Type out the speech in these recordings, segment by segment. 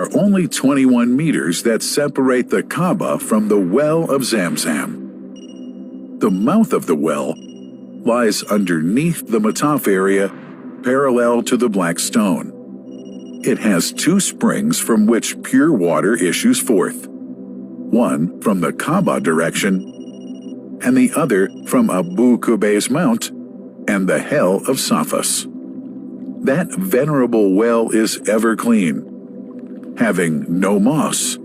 are only 21 meters that separate the Kaaba from the well of Zamzam. The mouth of the well lies underneath the Mataf area, parallel to the Black Stone. It has two springs from which pure water issues forth, one from the Kaaba direction and the other from Abu Qubay's Mount and the Hell of Safas. That venerable well is ever clean, having no moss,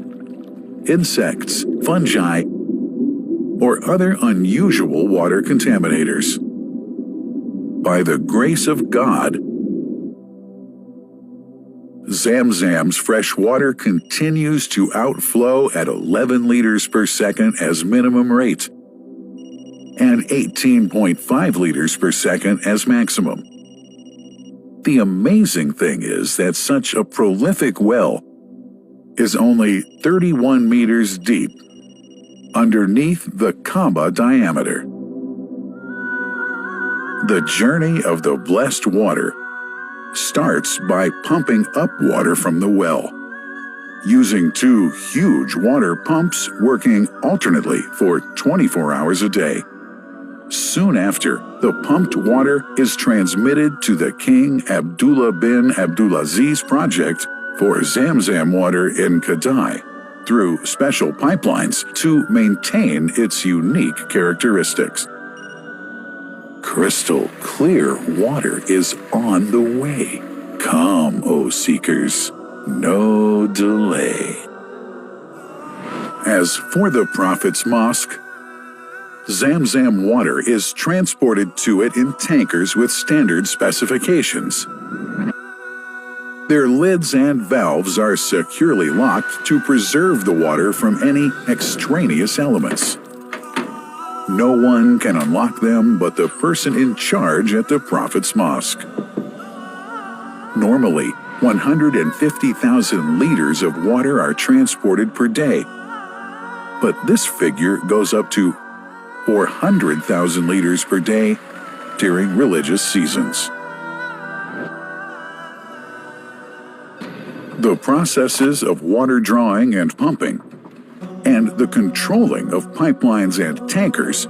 insects, fungi, or other unusual water contaminators. By the grace of God, Zamzam's fresh water continues to outflow at 11 liters per second as minimum rate and 18.5 liters per second as maximum. The amazing thing is that such a prolific well is only 31 meters deep underneath the Kaaba diameter. The journey of the blessed water starts by pumping up water from the well, using two huge water pumps working alternately for 24 hours a day. Soon after, the pumped water is transmitted to the King Abdullah bin Abdulaziz project for Zamzam water in Kadai through special pipelines to maintain its unique characteristics. Crystal clear water is on the way. Come, O seekers, no delay. As for the Prophet's Mosque, Zamzam water is transported to it in tankers with standard specifications. Their lids and valves are securely locked to preserve the water from any extraneous elements. No one can unlock them but the person in charge at the Prophet's Mosque. Normally, 150,000 liters of water are transported per day, but this figure goes up to 400,000 liters per day during religious seasons. The processes of water drawing and pumping, and the controlling of pipelines and tankers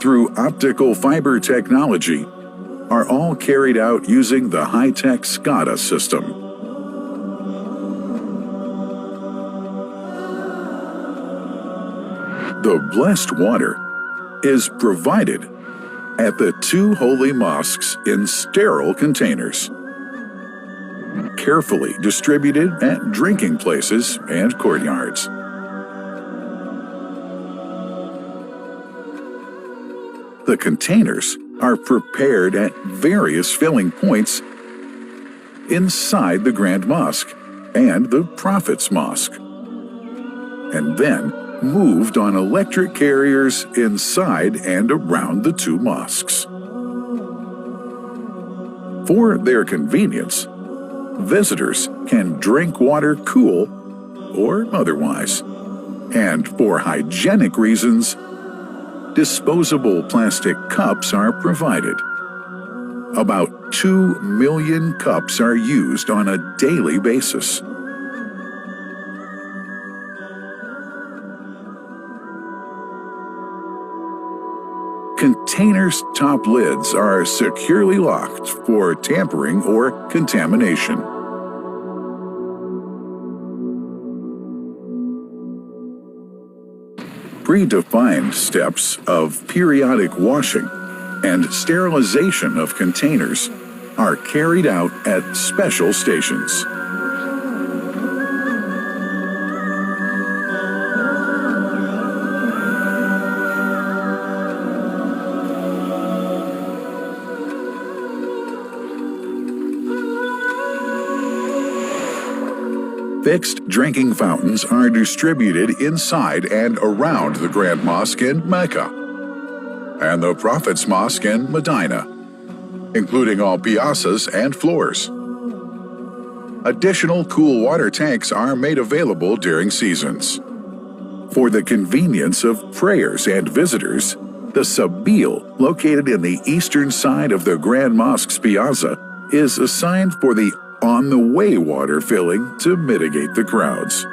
through optical fiber technology are all carried out using the high-tech SCADA system. The blessed water is provided at the two holy mosques in sterile containers, carefully distributed at drinking places and courtyards. The containers are prepared at various filling points inside the Grand Mosque and the Prophet's Mosque, and then moved on electric carriers inside and around the two mosques. For their convenience, visitors can drink water cool or otherwise, and for hygienic reasons, disposable plastic cups are provided. About 2 million cups are used on a daily basis. Containers' top lids are securely locked for tampering or contamination. Predefined steps of periodic washing and sterilization of containers are carried out at special stations. Fixed drinking fountains are distributed inside and around the Grand Mosque in Mecca and the Prophet's Mosque in Medina, including all piazzas and floors. Additional cool water tanks are made available during seasons. For the convenience of prayers and visitors, the Sabil, located in the eastern side of the Grand Mosque's piazza, is assigned for the on-the-way water filling to mitigate the crowds.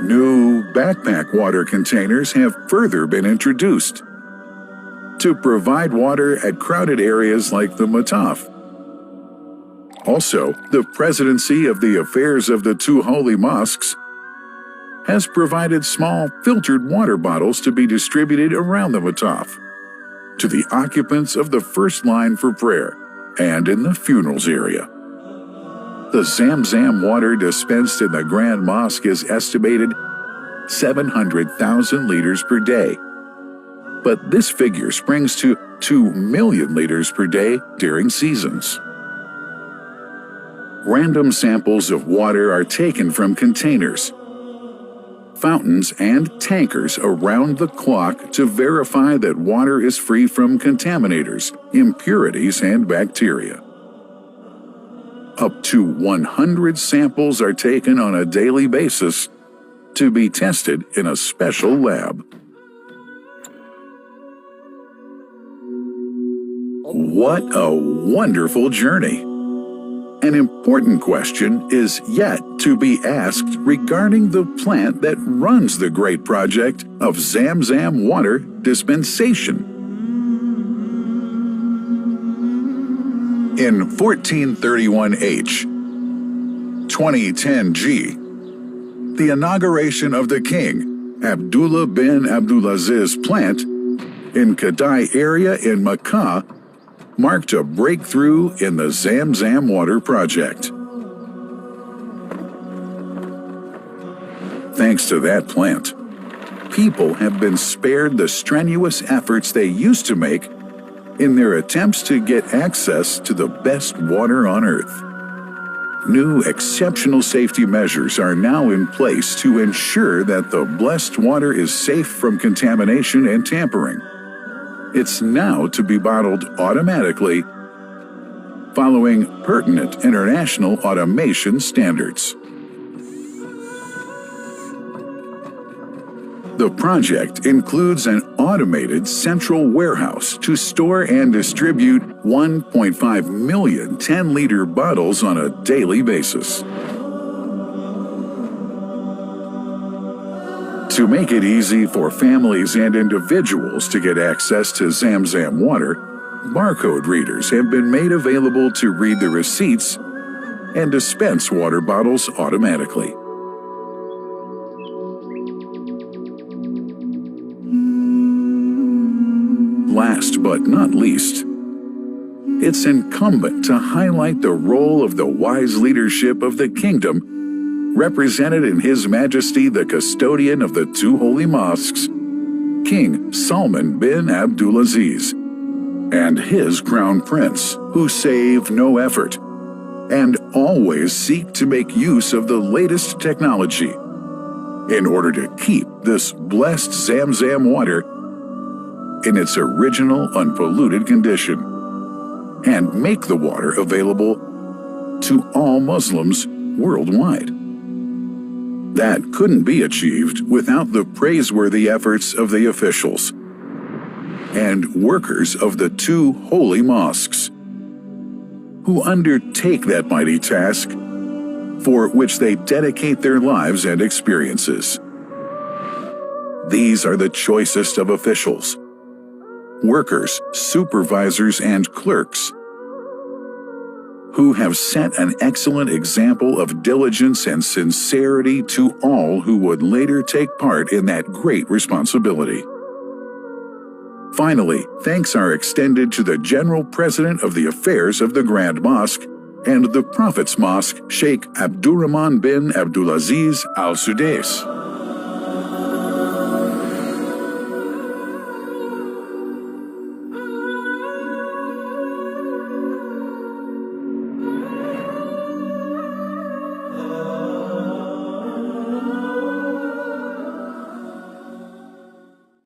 New backpack water containers have further been introduced to provide water at crowded areas like the Mataf. Also, the Presidency of the Affairs of the Two Holy Mosques has provided small filtered water bottles to be distributed around the Mataf to the occupants of the first line for prayer and in the funerals area. The Zam Zam water dispensed in the Grand Mosque is estimated 700,000 liters per day, but this figure springs to 2 million liters per day during seasons. Random samples of water are taken from containers, fountains, and tankers around the clock to verify that water is free from contaminators, impurities, and bacteria. Up to 100 samples are taken on a daily basis to be tested in a special lab. What a wonderful journey! An important question is yet to be asked regarding the plant that runs the great project of Zam Zam water dispensation. In 1431H, 2010G, the inauguration of the King Abdullah bin Abdulaziz plant in Kadai area in Makkah marked a breakthrough in the Zam Zam water project. Thanks to that plant, people have been spared the strenuous efforts they used to make in their attempts to get access to the best water on Earth. New exceptional safety measures are now in place to ensure that the blessed water is safe from contamination and tampering. It's now to be bottled automatically following pertinent international automation standards. The project includes an automated central warehouse to store and distribute 1.5 million 10-liter bottles on a daily basis. To make it easy for families and individuals to get access to Zam Zam water, barcode readers have been made available to read the receipts and dispense water bottles automatically. Last but not least, it's incumbent to highlight the role of the wise leadership of the kingdom represented in His Majesty the Custodian of the Two Holy Mosques, King Salman bin Abdulaziz, and his Crown Prince, who save no effort and always seek to make use of the latest technology in order to keep this blessed Zam Zam water in its original unpolluted condition and make the water available to all Muslims worldwide. That couldn't be achieved without the praiseworthy efforts of the officials and workers of the two holy mosques, who undertake that mighty task for which they dedicate their lives and experiences. These are the choicest of officials, workers, supervisors, and clerks, who have set an excellent example of diligence and sincerity to all who would later take part in that great responsibility. Finally, thanks are extended to the General President of the Affairs of the Grand Mosque and the Prophet's Mosque, Sheikh Abdurrahman bin Abdulaziz Al Sudais.